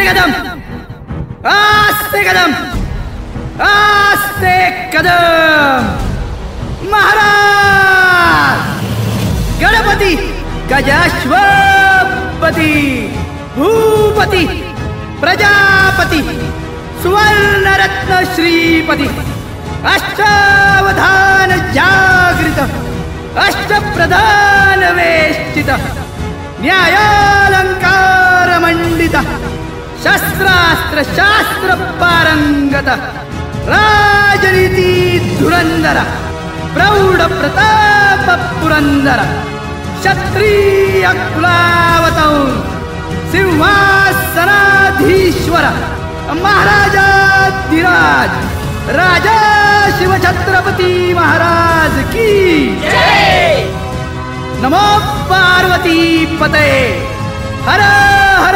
कदम, आस्ते कदम, आस्ते कदम। महाराज गणपती गजाश्वपती भूपती प्रजापती सुवर्णरत्न श्रीपती अष्टावधान जागृत अष्टप्रधान वेष्टित न्यायालंकार मंडित शस्त्रास्त्र शास्त्र पारंगत राजनीती धुरंधर प्रौढ प्रताप पुरंदर क्षत्रिय कुलावतौर सिंहासनाधीश्वर महाराजाधिराज राजा शिवछत्रपती महाराज की जय। नमो पार्वती पते हर हर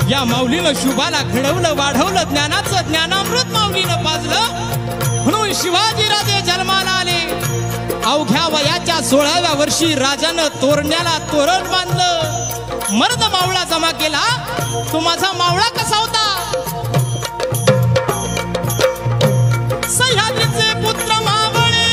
या माऊलीनं शुभाला घडवलं वाढवलं ज्ञानाचं ज्ञानामृत माऊलीनं पाजलं म्हणून शिवाजीराजे जन्माला आले। अवघ्या वयाच्या 16व्या वर्षी राजानं तोरण्याला तोरण बांधलं। मर्द मावळा जमा केला। तो माझा मावळा कसा होता? सह्याद्रीचे पुत्र मावळे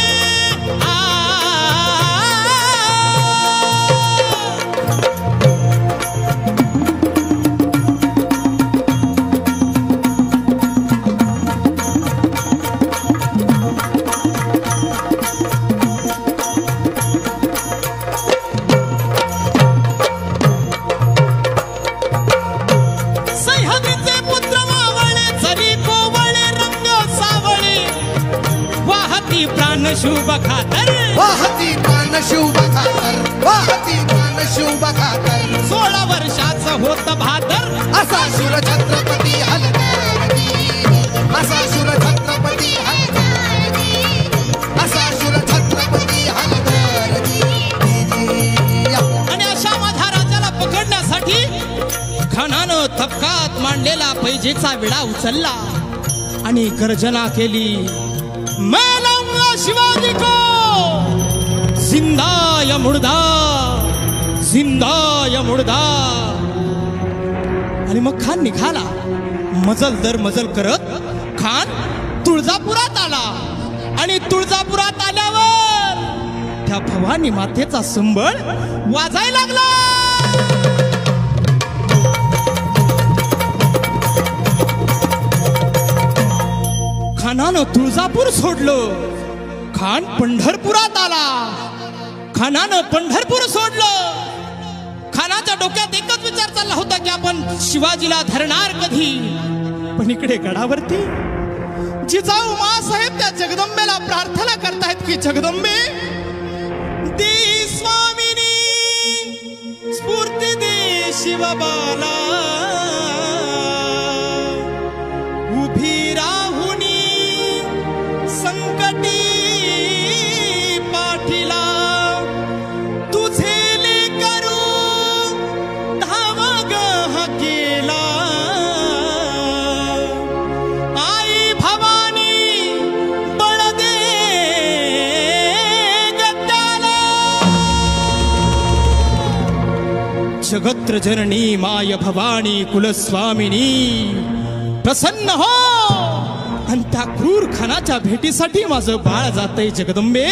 शुभ खातर वाहती प्राण शुभ खातर वाहती प्राण शुभ खातर 16 वर्षाचं होत भादर असा शूर छत्रपती हलगारी असा शूर छत्रपती हलगारी असा शूर छत्रपती हलगारी। आणि अशा माझ्या राजाला पकडण्यासाठी खानानं थपकात मांडलेला पैजेचा विडा उचलला आणि गर्जना केली। शिवाजी को जिंदा या मुर्दा, जिंदा या मुर्दा। आणि मग खान निघाला। मजल दर मजल करत खान तुळजापुरात आला आणि तुळजापुरात आल्यावर त्या भवानी मातेचा संबळ वाजायला लागला। खानानं तुळजापूर सोडलं, खान पंढरपुरात आला. खानानं पंढरपूर सोडलं. खानाच्या डोक्यात एकच विचार चालला होता की आपण शिवाजीला धरणार कधी. पण इकडे गडावरती जिजाऊ मासाहेब त्या जगदंबेला प्रार्थना करतायत की जगदंबे दे स्वामिनी स्फूर्ती दे शिवबाला, उभी राहुनी संकटी पाठीला, तुझे लेकरू धावा ग हा केला. आई भवानी बळ दे गद्दाला. जगत्र जननी माय भवानी कुलस्वामिनी प्रसन्न हो. आणि त्या क्रूर खानाच्या भेटीसाठी माझं बाळ जातंय जगदंबे,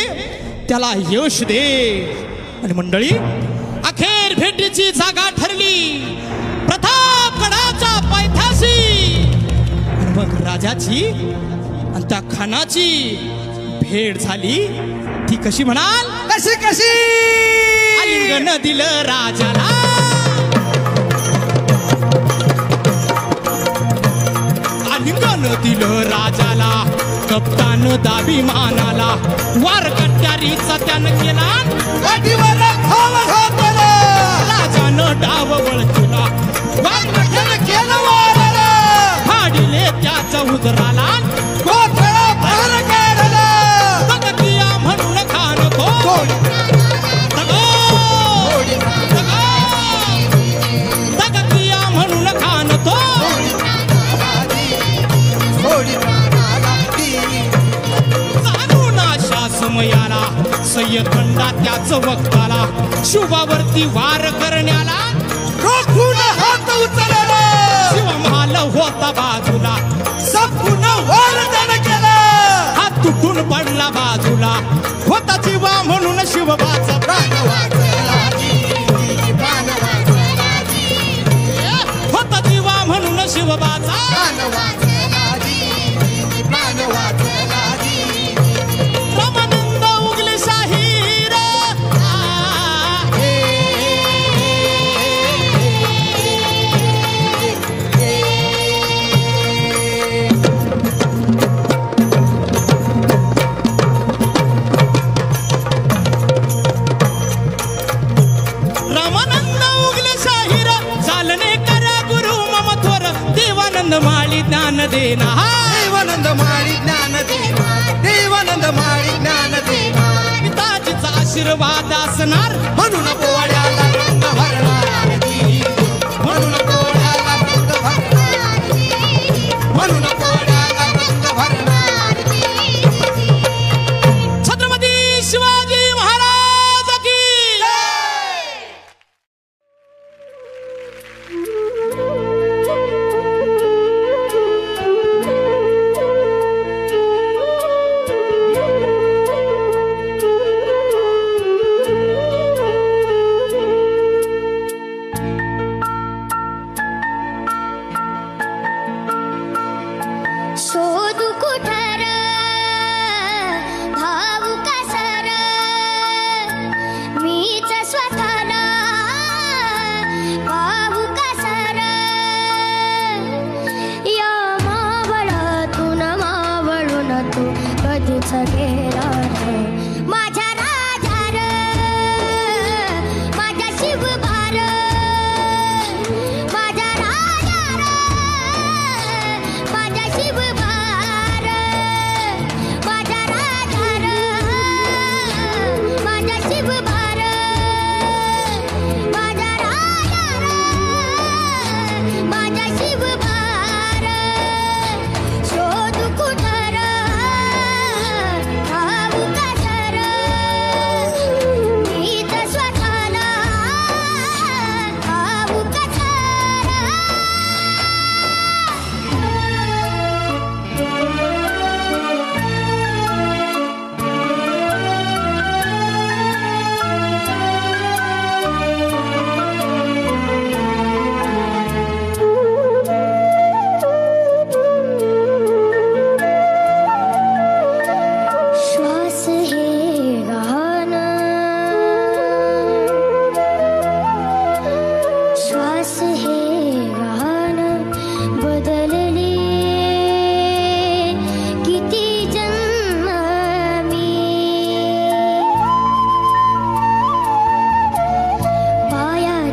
त्याला यश दे. आणि मंडळी अखेर भेटीची जागा ठरली प्रतापगडाच्या पायथ्याशी. आणि मग राजाची आणि त्या खानाची भेट झाली. ती कशी म्हणाल? कशी कशी? आलिंगन दिलं राजाला, आलिंगन दिलं राजाला, कप्तान दाबी मानाला, वार कट्यारीचा त्यानं केला, राजानं डाव वळतुला, फाडिले त्याचा उदराला, तगतिया म्हणून खान तो, तगतिया म्हणून खान तो, समयाला सय्यदंडा त्याच वक्ताला, शुभावरती वार करण्याला रोखून हात उचलला, शिवमहाल होता बाजूला, संपूर्ण वर्णन केलं, हात तुटून पडला बाजूला, होता जीवा म्हणून शिवबाचा प्राण वाचला जी, प्राण वाचला जी, होता जीवा म्हणून शिवबाचा प्राण वाचला जी, प्राण वाचला जी. रामानंद उगले शाहीर, रामानंद उगले शाहीर, चालणे करा गुरु मम थोर, देवानंद माळी ज्ञान देना, देवानंद माळी ज्ञान देना, देवानंद माळी ज्ञान देना. पिताजीचा आशीर्वाद असणार म्हणून पोळ्याला रंग भरणार जी, म्हणून पोळ्याला रंग भरणार जी, म्हणून पोळ्याला रंग भरणार जी. छत्रपती शिवाजी महाराज की शोधू कुठर धावू कसर, मीच स्वतःला पाहू कसर. या मावळातून मावळून तू कधीच गेला नाही. माझ्या राजार, माझ्या शिवभार, माझ्या राजार, माझ्या शिवभार, माझ्या राजार, माझ्या शिवभार, माझ्या राजार, माझ्या शिवभार. शोधू कुठर धावू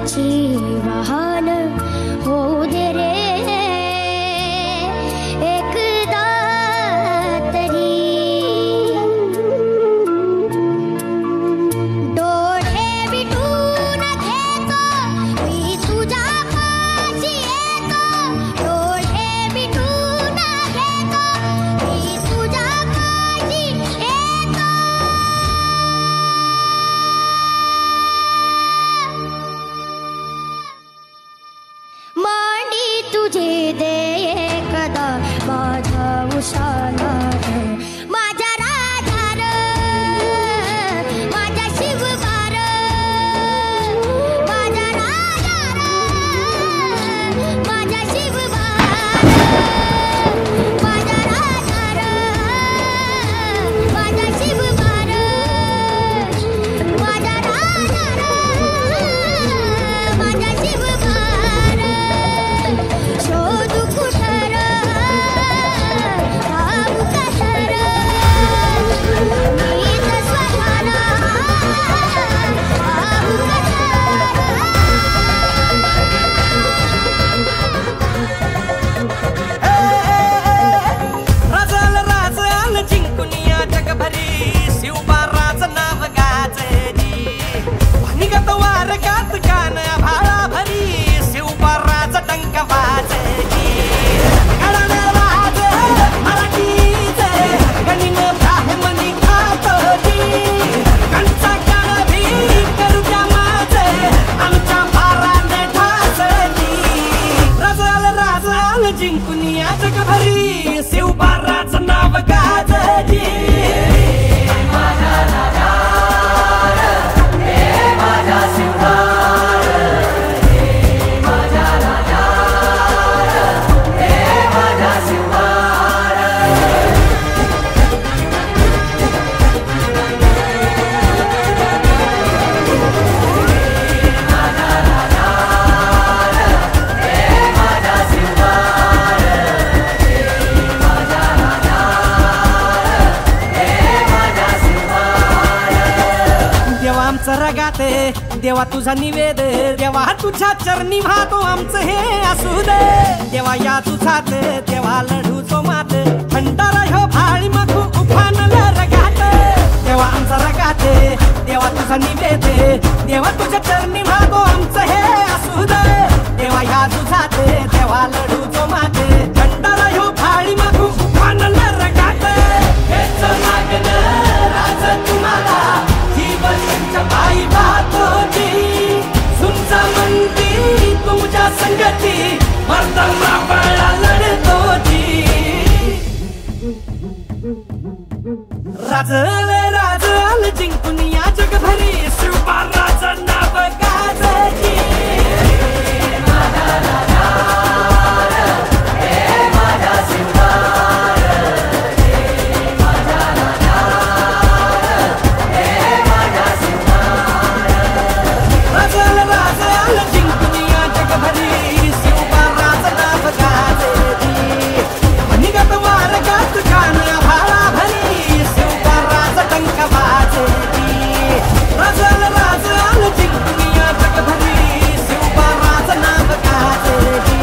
प्रेमाची वाहन होऊ दे रे एकदा तरी डोळे मिटून घेतो मी तुझ्या पाशी येतो डोळे मिटून घेतो मी तुझ्या पाशी येतो मांडी तुझे दे एकदा माझ्या उशालात माझ्या राधार माझ्या शिवबार माझ्या राधार माझ्या शिवबार माझ्या राधार माझ्या शिवबार माझ्या राधार माझ्या शिवबार शोधू कुठर भाऊ कसर मीच स्वतःला भाऊ राजाल राजाल जिंकून या जगभरी शिवबाराच नाव गाजली निगत वारकात कान भाळा भरी शिवबाराच टंक वाजली गडाने वाज मराठीचे गणिन ब्राह्मणी खातोजी कंचा काळ भी करू द्या माझे आमच्या बाराने ठासली राजाल राजाल जिंकून या जगभरी शिवबाराच नाव गाजली देवा आमचं रगाते देवा तुझा निवेद देवा तुझ्या चरणी वाहतो आमचं हे असू दे देवा या तुझात देवा लढूचो मात भंडारा ह्यो भाळी मखू उफानला रगात देवा आमचा रगाते देवा तुझा निवेद देवा तुझ्या चरणी वाहतो आमचं हे असू दे देवा या तुझात देवा लढूचो मात भंडारा ह्यो भाळी मखू उफानला रगात हेच मागणं राज तुम्हाला जीवनच्या पायी पाहतोजी सुमचा मंदी तुमच्या संगती मर्दमा बळा लढतोजी राजल राजल जिंकून या जगभरी शिवबाराचं नाव गाजली राजाल राजाल जिंकून या जगभरी शिवबाराचं नाव गाजली निगत वारकात कान भाळा भरी शिवबाराचं टंक वाजली राजाल राजाल जिंकून या जगभरी शिवबाराचं नाव गाजली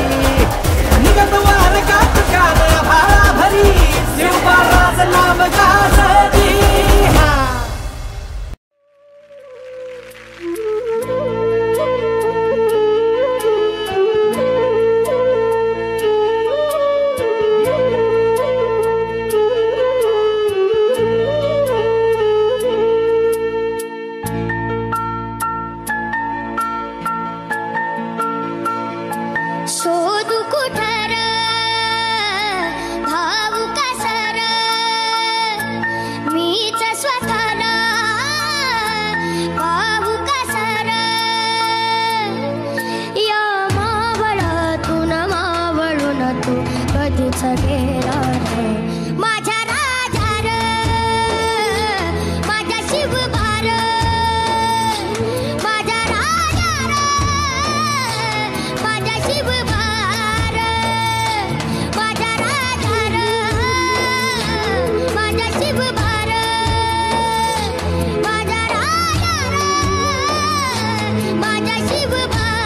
निगत वारकात कान भाळा भरी शिवबाराचं नाव गाजली शोधू कुठर भाऊ कसर मीच स्वतःला भाऊ कसर या मावळातून मावळून तू कधीच गेला नाही माझ्या राधार माझ्या शिवबार माझ्या राधार माझ्या शिवबार माझ्या राधार माझ्या शिवबार माझ्या राधार माझ्या शिवबार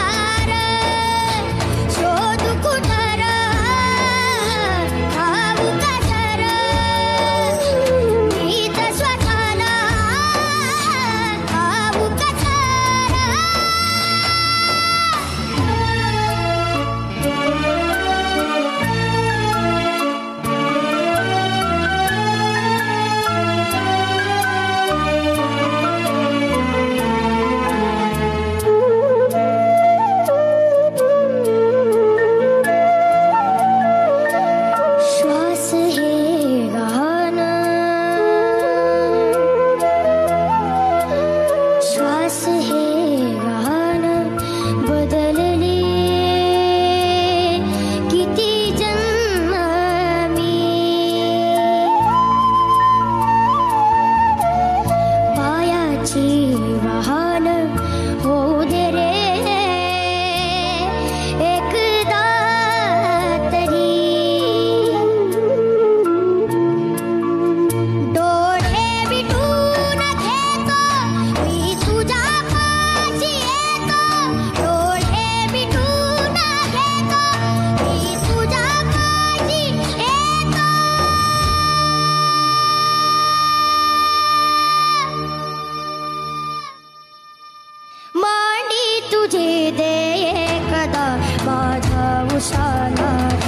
स्मशानात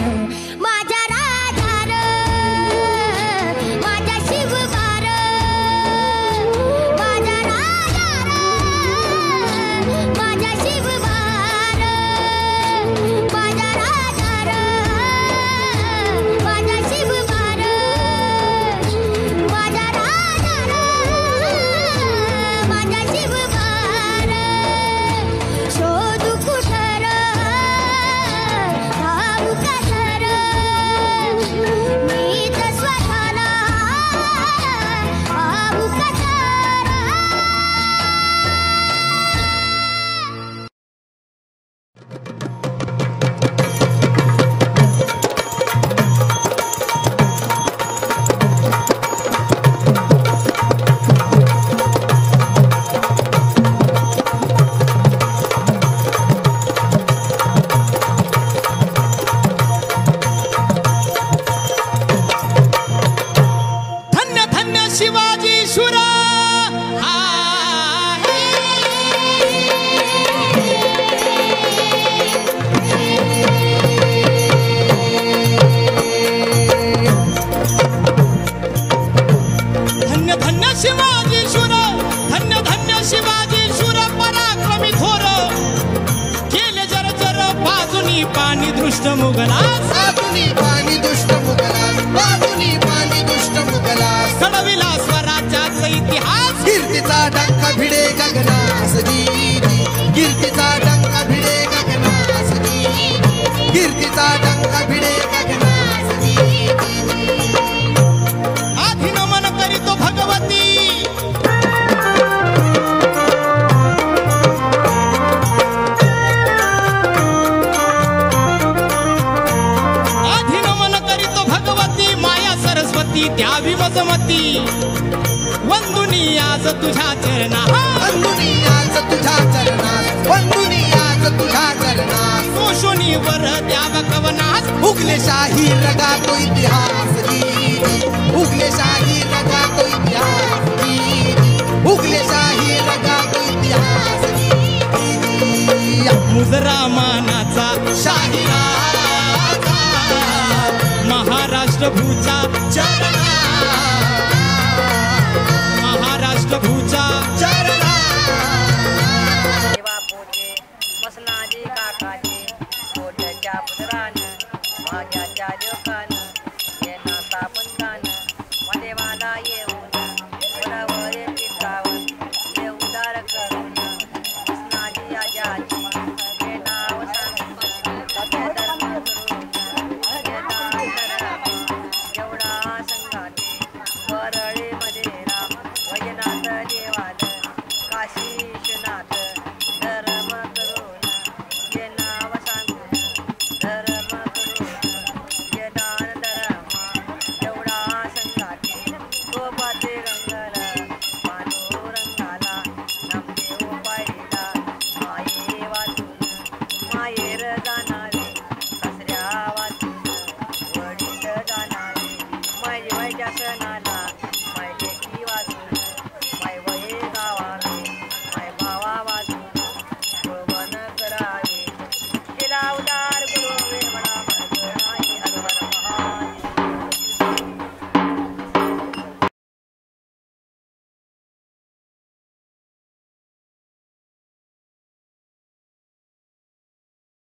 माझ्या राजार माझ्या शिवबार माझ्या राजार माझ्या शिवबार माझ्या राजार माझ्या शिवबार माझ्या राजार माझ्या शिवबार शोधू कुठर भाऊ कसर मीच स्वतःला भाऊ कसर धन्य धन्य शिवाजी शुरा धन्य धन्य शिवाजी शुर धन्य धन्य शिवाजी शुर पराक्रमी थोर केले जर जर बाजूनी पाणी दृष्ट मुघलास बाजूनी पाणी दुष्ट मुघलास बाजूनी पाणी दुष्ट मुघलास घडविला स्वराज्याचा इतिहास कीर्तीचा डंका भिडे गगनास कीर्तीचा डंका भिडे गगनास कीर्तीचा डंका भिडे गगनास आधी नमन करीतो भगवती आधी नमन करीतो भगवती माया सरस्वती द्यावी मजमती वंदुनी आज तुझ्या चरणा वंदुनी आज तुझ्या चरणास वंदुनी आज तुझ्या चरणास कोशोनी वर द्याव कवनास उगले शाही रगा तो इतिहास उगले शाही रगा तो इतिहास उगले शाही रगा तो इतिहास मुजरा मानाचा शाही राजा महाराष्ट्र भूचा चरणा महाराष्ट्र भूचा चरणा देवा पोटे मसनाजी काकाजी पोट्याच्या पुत्रानं माझ्या लोकांना